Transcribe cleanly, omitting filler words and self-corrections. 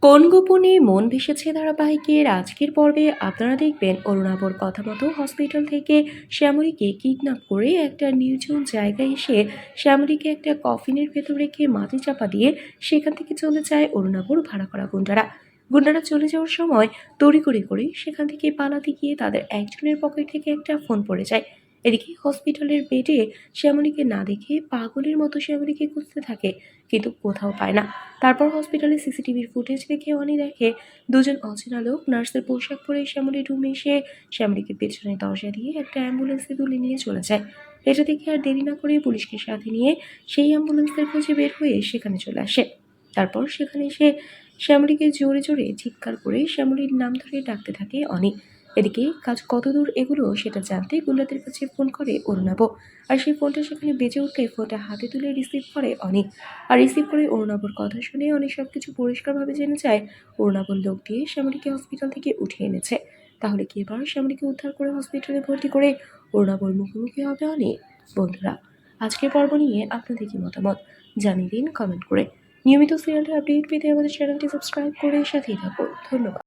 কোন গোপনে মন ভেসেছে ধারাবাহিকের আজকের পর্বে আপনারা দেখবেন অরুণাবর কথা মতো হসপিটাল থেকে শ্যামলীকে কিডন্যাপ করে একটা নির্জন জায়গায় এসে শ্যামলীকে একটা কফিনের ভেতর রেখে মাটি চাপা দিয়ে সেখান থেকে চলে যায় অরুণাবর ভাড়া করা গুন্ডারা চলে যাওয়ার সময় তড়িঘড়ি করে সেখান থেকে পালাতে গিয়ে তাদের একজনের পকেট থেকে একটা ফোন পড়ে যায়। এদিকে হসপিটালের বেডে শ্যামলীকে না দেখে পাগলের মতো শ্যামলীকে খুঁজতে থাকে, কিন্তু কোথাও পায় না। তারপর হসপিটালে সিসিটিভির ফুটেজ দেখে অনি দেখে দুজন অচেনা লোক নার্সের পোশাক পরে শ্যামলীর রুমে এসে শ্যামলীকে পেছনে দরজা দিয়ে একটা অ্যাম্বুলেন্সে তুলে নিয়ে চলে যায়। এটা দেখে আর দেরি না করে পুলিশকে সাথে নিয়ে সেই অ্যাম্বুলেন্সের খোঁজে বের হয়ে সেখানে চলে আসে। তারপর সেখানে এসে শ্যামলীকে জোরে জোরে চিৎকার করে শ্যামলীর নাম ধরে ডাকতে থাকে অনি। এদিকে কাজ কতদূর এগুলো সেটা জানতে গুন্ডাদের কাছে ফোন করে অরুণাব, আর সেই ফোনটা সেখানে বেজে উঠলে ফোনটা হাতে তুলে রিসিভ করে অনি। আর রিসিভ করে অরুণাবর কথা শুনে অনেক সবকিছু পরিষ্কারভাবে জেনে যায় অরুণাবর লোক দিয়ে শ্যামলীকে হসপিটাল থেকে উঠিয়ে এনেছে। তাহলে কি এবার শ্যামলীকে উদ্ধার করে হসপিটালে ভর্তি করে অরুণাবর মুখোমুখি হবে অনেক? বন্ধুরা, আজকের পর্ব নিয়ে আপনাদের কি মতামত জানিয়ে দিন কমেন্ট করে। নিয়মিত সিরিয়ালটি আপডেট পেতে আমাদের চ্যানেলটি সাবস্ক্রাইব করে সাথেই থাকুন। ধন্যবাদ।